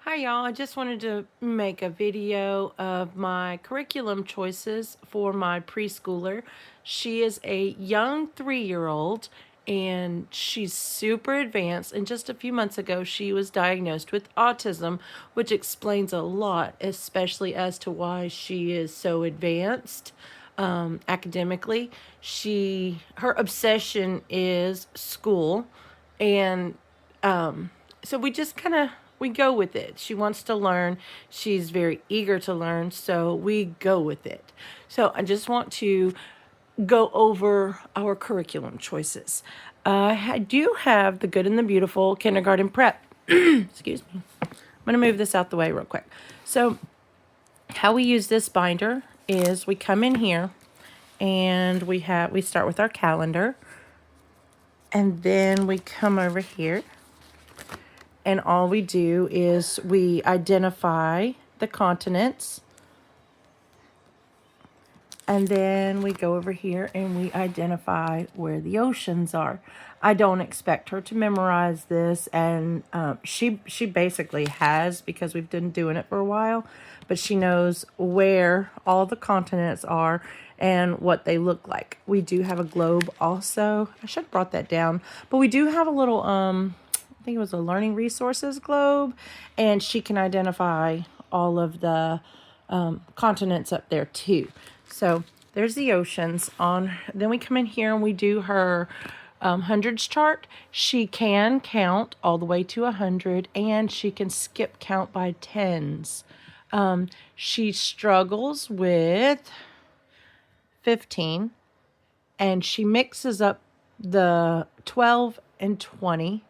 Hi y'all, I just wanted to make a video of my curriculum choices for my preschooler. She is a young 3-year-old and she's super advanced, and just a few months ago she was diagnosed with autism, which explains a lot, especially as to why she is so advanced academically. Her obsession is school, and so we just kind of we go with it. She wants to learn. She's very eager to learn, so we go with it. So I just want to go over our curriculum choices. I do have the Good and the Beautiful kindergarten prep. Excuse me. I'm going to move this out the way real quick. So how we use this binder is we come in here and we start with our calendar, and then we come over here, and all we do is we identify the continents, and then we go over here and we identify where the oceans are. I don't expect her to memorize this, and she basically has, because we've been doing it for a while, but she knows where all the continents are and what they look like. We do have a globe also. I should have brought that down, but we do have a little I think it was a learning resources globe, and she can identify all of the continents up there too. So there's the oceans on. Then we come in here and we do her hundreds chart. She can count all the way to 100, and she can skip count by tens. She struggles with 15, and she mixes up the 12 and 20.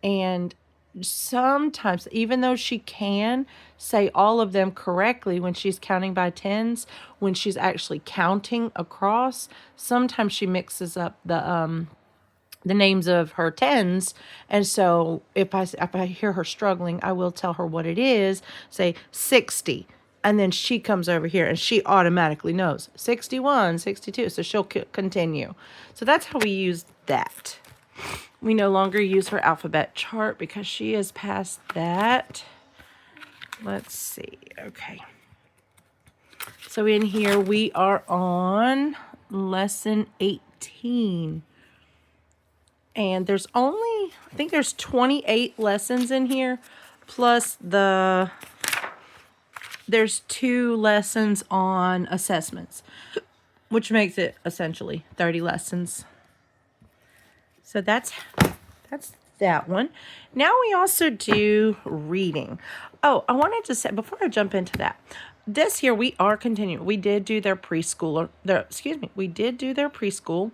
And sometimes, even though she can say all of them correctly when she's counting by tens, when she's actually counting across, sometimes she mixes up the names of her tens. And so if I hear her struggling, I will tell her what it is, say 60. And then she comes over here and she automatically knows 61, 62. So she'll continue. So that's how we use that. We no longer use her alphabet chart because she is past that. Let's see. Okay. So in here we are on lesson 18. And there's only, I think there's 28 lessons in here, plus there's 2 lessons on assessments, which makes it essentially 30 lessons. So that's that one. Now we also do reading. Oh, I wanted to say, before I jump into that, this here we are continuing. We did do their preschool. We did do their preschool.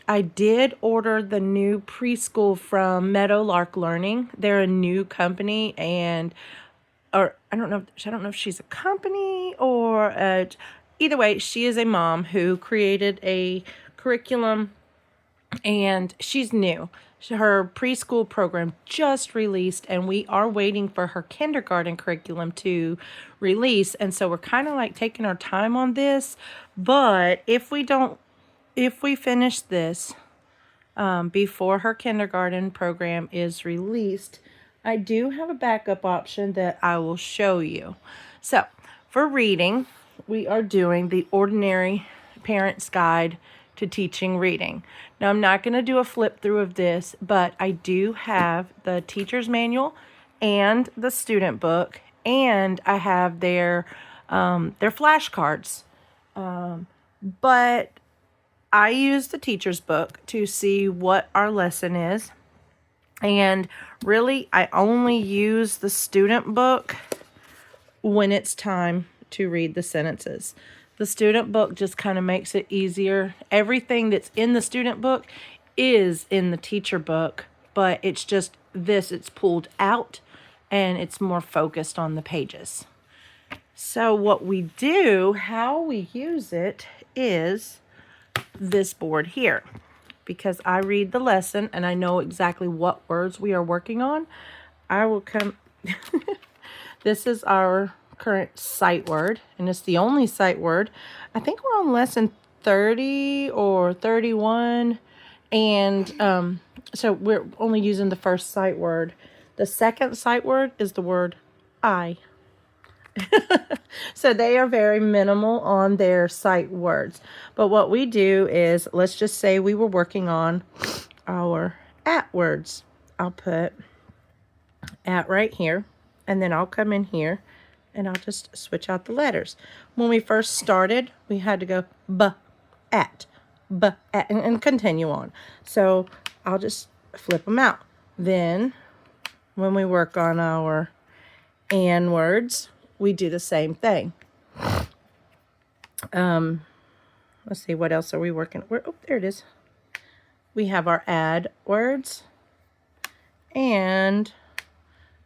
I did order the new preschool from Meadowlark Learning. They're a new company, or I don't know if she's a company or either way, she is a mom who created a curriculum, and she's new. Her preschool program just released, and we are waiting for her kindergarten curriculum to release. And so we're kind of like taking our time on this. But if we finish this before her kindergarten program is released, I do have a backup option that I will show you. So for reading, we are doing the Ordinary Parent's Guide to Teaching Reading. Now, I'm not going to do a flip through of this, but I do have the teacher's manual and the student book, and I have their flashcards. But I use the teacher's book to see what our lesson is. And really, I only use the student book when it's time to read the sentences. The student book just kind of makes it easier. Everything that's in the student book is in the teacher book, but it's just it's pulled out and it's more focused on the pages. So what we do, how we use it, is this board here. Because I read the lesson and I know exactly what words we are working on, I will come... This is our current sight word, and it's the only sight word. I think we're on lesson 30 or 31, and so we're only using the first sight word. The second sight word is the word I. So they are very minimal on their sight words. But what we do is, let's just say we were working on our at words. I'll put at right here, and then I'll come in here and I'll just switch out the letters. When we first started, we had to go at, and continue on. So I'll just flip them out. Then when we work on our and words, we do the same thing. Let's see, what else are we working? Oh, there it is. We have our add words, and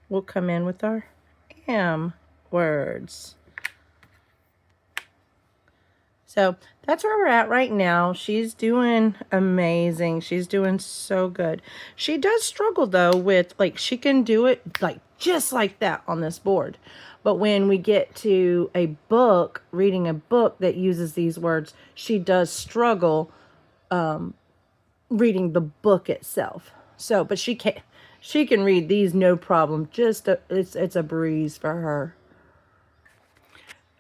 we'll come in with our am words. So that's where we're at right now. She's doing amazing. She's doing so good. She does struggle though with, like, she can do it like just like that on this board. But when we get to a book, reading a book that uses these words, she does struggle reading the book itself. So, but she can read these no problem. Just it's a breeze for her.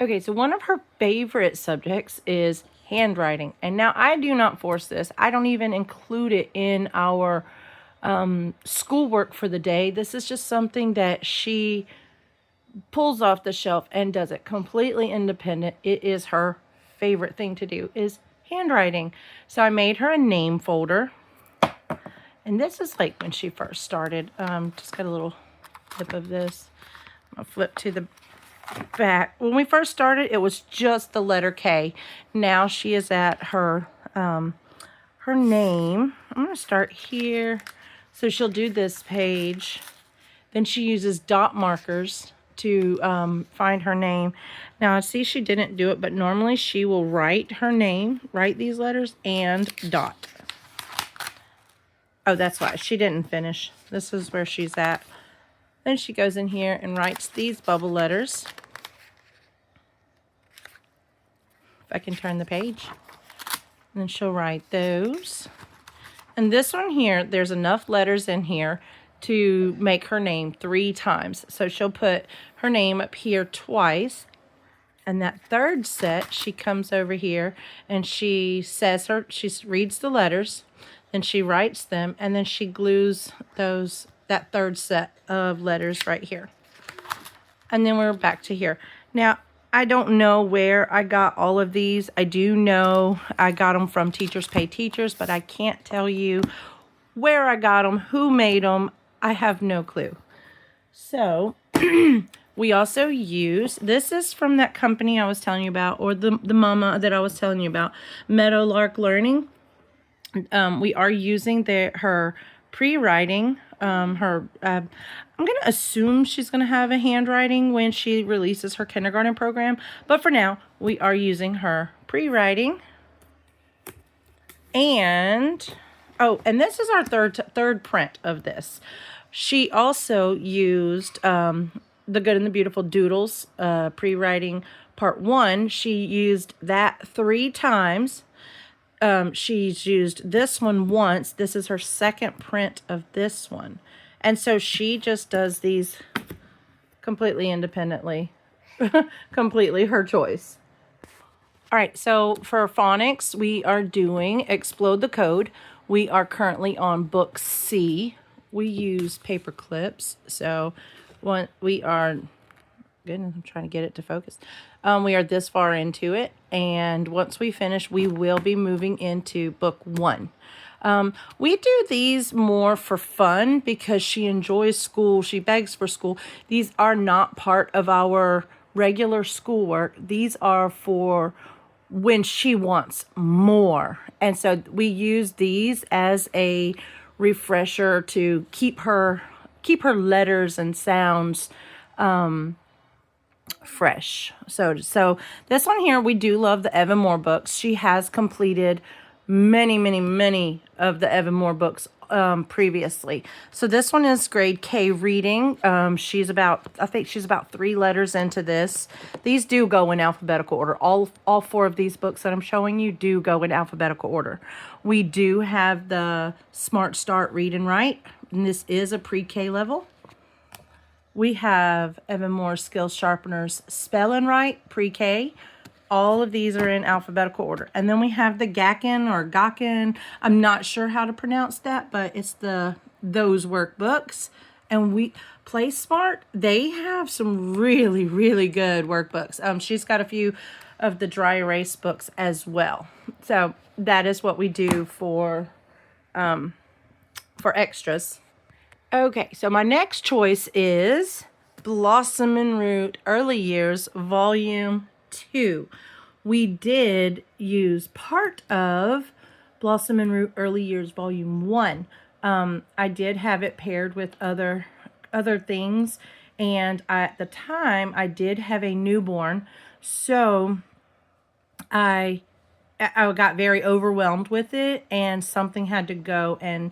Okay, so one of her favorite subjects is handwriting. And now I do not force this. I don't even include it in our schoolwork for the day. This is just something that she pulls off the shelf and does it completely independent. It is her favorite thing to do, is handwriting. So I made her a name folder. And this is like when she first started. Just got a little clip of this. I'm going to flip to the back. When we first started, it was just the letter K. Now she is at her her name. I'm going to start here. So she'll do this page. Then she uses dot markers to find her name. Now, I see she didn't do it, but normally she will write her name, write these letters, and dot. Oh, that's why. She didn't finish. This is where she's at. Then she goes in here and writes these bubble letters. If I can turn the page. And then she'll write those. And this one here, there's enough letters in here to make her name 3 times. So she'll put her name up here twice. And that third set, she comes over here and she reads the letters, then she writes them, and then she glues that third set of letters right here. And then we're back to here. Now, I don't know where I got all of these. I do know I got them from Teachers Pay Teachers, but I can't tell you where I got them, who made them. I have no clue. So we also use, this is from that company I was telling you about, or the mama that I was telling you about, Meadowlark Learning. We are using her pre-writing. I'm going to assume she's going to have a handwriting when she releases her kindergarten program. But for now, we are using her pre-writing. And this is our third print of this. She also used The Good and the Beautiful Doodles pre-writing part 1. She used that 3 times. She's used this one once. This is her second print of this one. And so she just does these completely independently. Completely her choice. All right, so for phonics, we are doing Explode the Code. We are currently on book C. We use paper clips. So we are, goodness, I'm trying to get it to focus. We are this far into it. And once we finish, we will be moving into book 1. We do these more for fun because she enjoys school. She begs for school. These are not part of our regular schoolwork. These are for when she wants more. And so we use these as a refresher to keep her letters and sounds fresh. So this one here, we do love the Evan Moore books. She has completed many of the Evan Moore books previously. So this one is grade K reading. I think she's about 3 letters into this. These do go in alphabetical order. All 4 of these books that I'm showing you do go in alphabetical order. We do have the Smart Start Read and Write, and this is a pre-K level. We have Evan Moore Skills Sharpeners Spell and Write Pre-K. All of these are in alphabetical order. And then we have the Gakken or Gakken. I'm not sure how to pronounce that, but it's those workbooks. And Play Smart, they have some really, really good workbooks. She's got a few of the dry erase books as well. So that is what we do for extras. Okay, so my next choice is Blossom and Root Early Years Volume 2. We did use part of Blossom and Root Early Years Volume 1. I did have it paired with other things, and at the time I did have a newborn, so I got very overwhelmed with it, and something had to go, and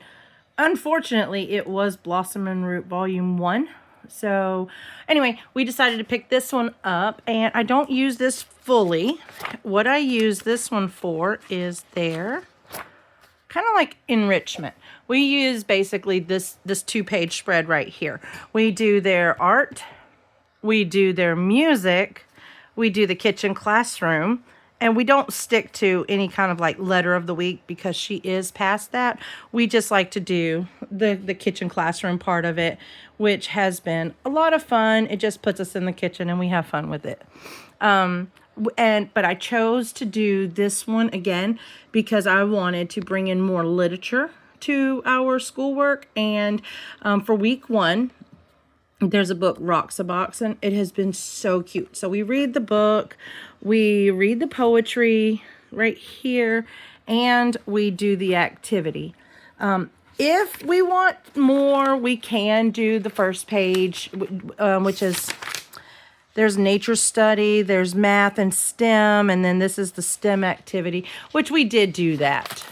unfortunately it was Blossom and Root Volume 1. So anyway, we decided to pick this one up, and I don't use this fully. What I use this one for is their kind of like enrichment. We use basically this 2-page spread right here. We do their art, we do their music, we do the kitchen classroom, and we don't stick to any kind of like letter of the week because she is past that. We just like to do the kitchen classroom part of it, which has been a lot of fun. It just puts us in the kitchen and we have fun with it. But I chose to do this one again because I wanted to bring in more literature to our schoolwork. And for week 1, there's a book, Rocks a Box, and it has been so cute. So we read the book, we read the poetry right here, and we do the activity. If we want more, we can do the first page, which is, there's nature study, there's math and STEM, and then this is the STEM activity, which we did do that.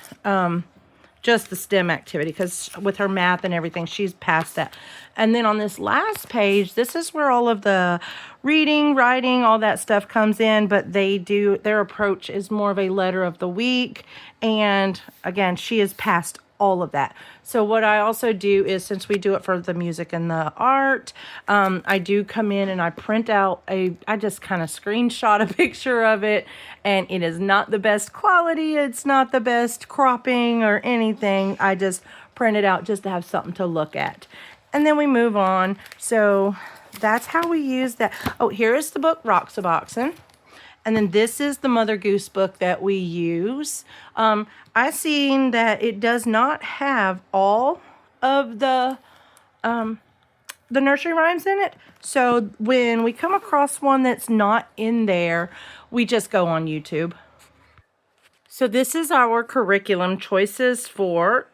Just the STEM activity, because with her math and everything, she's past that. And then on this last page, this is where all of the reading, writing, all that stuff comes in, but their approach is more of a letter of the week. And again, she is past all of that. So what I also do is, since we do it for the music and the art, I do come in and I print out I just kind of screenshot a picture of it, and it is not the best quality. It's not the best cropping or anything. I just print it out just to have something to look at. And then we move on. So that's how we use that. Oh, here is the book, Rocks a Boxin'. And then this is the Mother Goose book that we use. I seen that it does not have all of the nursery rhymes in it. So when we come across one that's not in there, we just go on YouTube. So this is our curriculum choices for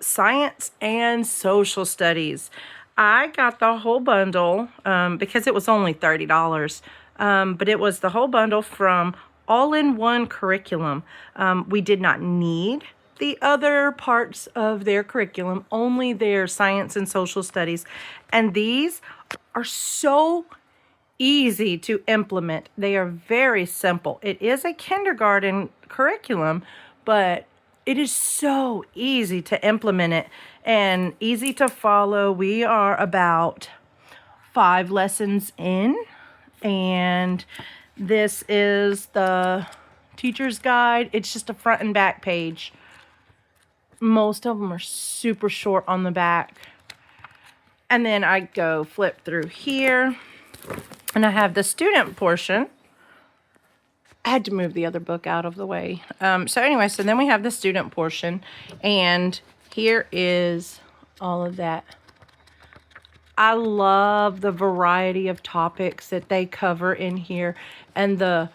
science and social studies. I got the whole bundle because it was only $30. But it was the whole bundle from All-in-One Curriculum. We did not need the other parts of their curriculum, only their science and social studies. And these are so easy to implement. They are very simple. It is a kindergarten curriculum, but it is so easy to implement it and easy to follow. We are about 5 lessons in. And this is the teacher's guide. It's just a front and back page. Most of them are super short on the back. And then I go flip through here, and I have the student portion. I had to move the other book out of the way. So then we have the student portion, and here is all of that. I love the variety of topics that they cover in here and the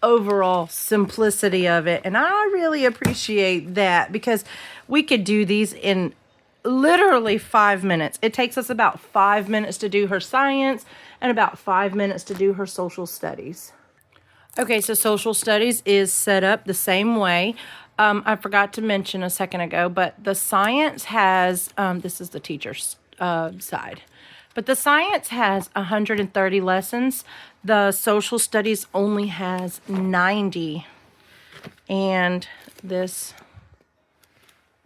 overall simplicity of it. And I really appreciate that because we could do these in literally 5 minutes. It takes us about 5 minutes to do her science and about 5 minutes to do her social studies. Okay, so social studies is set up the same way. I forgot to mention a second ago, but the science has, this is the teacher's side. But the science has 130 lessons. The social studies only has 90. And this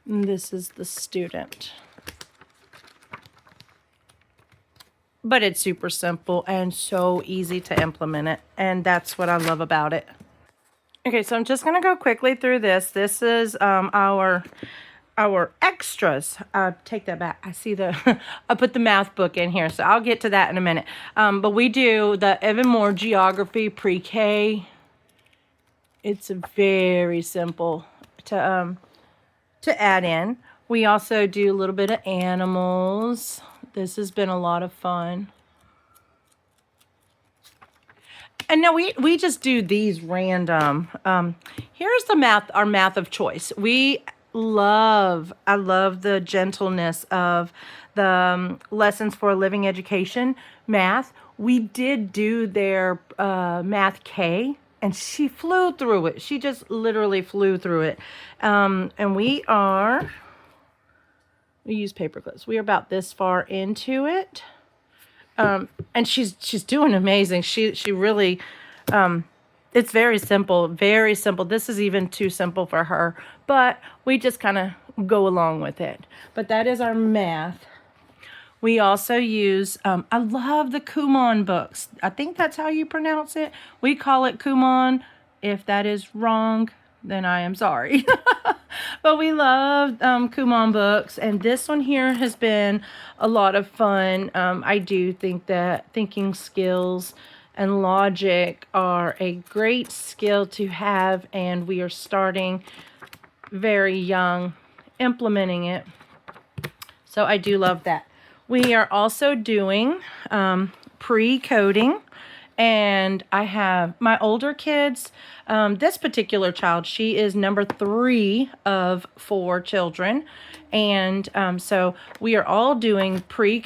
is the student. but it's super simple and so easy to implement it. And that's what I love about it. Okay, so I'm just going to go quickly through this. This is our extras. Take that back. I see I put the math book in here, so I'll get to that in a minute. But we do the Evan Moore Geography Pre-K. It's very simple to add in. We also do a little bit of animals. This has been a lot of fun. And now we just do these random. Here's our math of choice. I love the gentleness of the Lessons for a Living Education math. We did do their Math K, and she flew through it. She just literally flew through it. And we use paper clips. We are about this far into it. And she's doing amazing. She really, it's very simple, very simple. This is even too simple for her, but we just kind of go along with it. But that is our math. We also use, I love the Kumon books. I think that's how you pronounce it. We call it Kumon. If that is wrong, then I am sorry. But we love Kumon books, and this one here has been a lot of fun. I do think that thinking skills and logic are a great skill to have, and we are starting very young implementing it. So I do love that. We are also doing pre-coding. And I have my older kids, this particular child, she is number 3 of 4 children. And so we are all doing coding.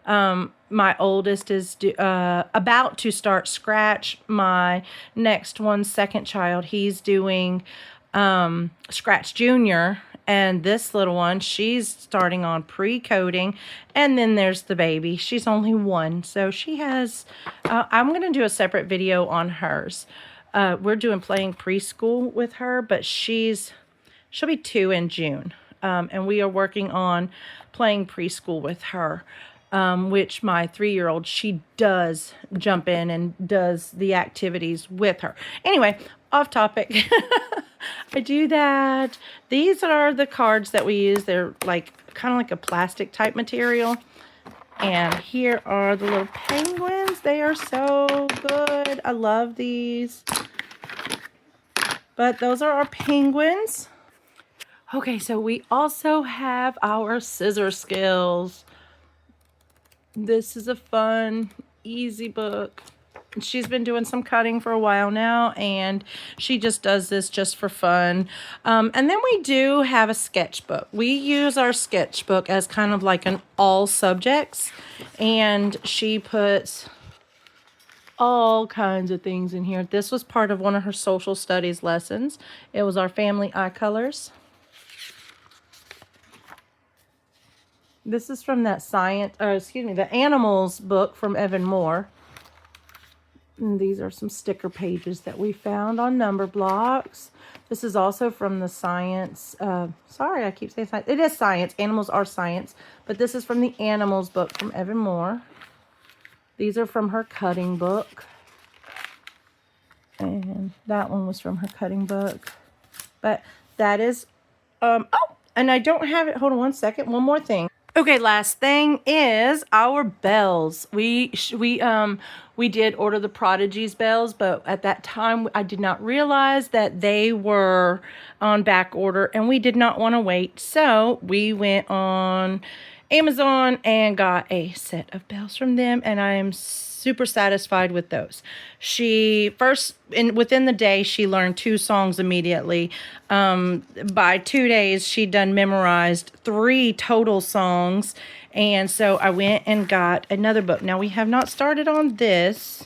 My oldest is about to start Scratch. My next one, second child, he's doing Scratch Junior. And this little one, she's starting on pre-coding. And then there's the baby. She's only 1. So she has, I'm going to do a separate video on hers. We're doing playing preschool with her, but she'll be 2 in June. And we are working on playing preschool with her, which my 3-year-old, she does jump in and does the activities with her. Anyway, off topic. I do that. These are the cards that we use. They're like kind of like a plastic type material. And here are the little penguins. They are so good. I love these. But those are our penguins. Okay, so we also have our scissor skills. This is a fun, easy book. She's been doing some cutting for a while now, and she just does this just for fun. And then we do have a sketchbook. We use our sketchbook as kind of like an all subjects, and she puts all kinds of things in here. This was part of one of her social studies lessons. It was our family eye colors. This is from that the animals book from Evan Moore. And these are some sticker pages that we found on number blocks. This is also from the science. Sorry, I keep saying science. It is science. Animals are science. But this is from the animals book from Evan Moore. These are from her cutting book. And that one was from her cutting book. But that is, oh, and I don't have it. Hold on one second. One more thing. Okay, last thing is our bells. We did order the Prodigy's bells, but at that time I did not realize that they were on back order, and we did not want to wait. So we went on Amazon and got a set of bells from them, and I am super satisfied with those. Within the day, she learned 2 songs immediately. By 2 days, she'd done memorized 3 total songs. And so I went and got another book. Now, we have not started on this,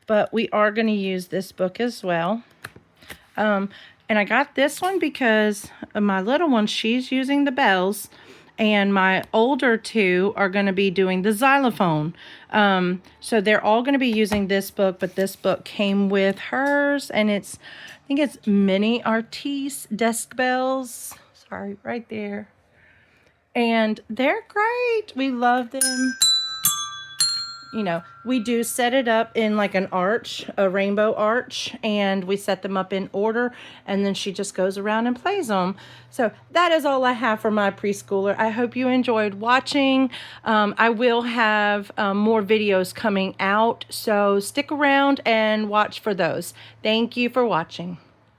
but we are going to use this book as well. And I got this one because my little one, she's using the bells. And my older 2 are going to be doing the xylophone. So they're all going to be using this book, but this book came with hers, and I think it's Mini Artiste Desk Bells. Sorry, right there. And they're great. We love them. You know, we do set it up in like an arch, a rainbow arch, and we set them up in order, and then she just goes around and plays them. So that is all I have for my preschooler. I hope you enjoyed watching. I will have more videos coming out, so stick around and watch for those. Thank you for watching.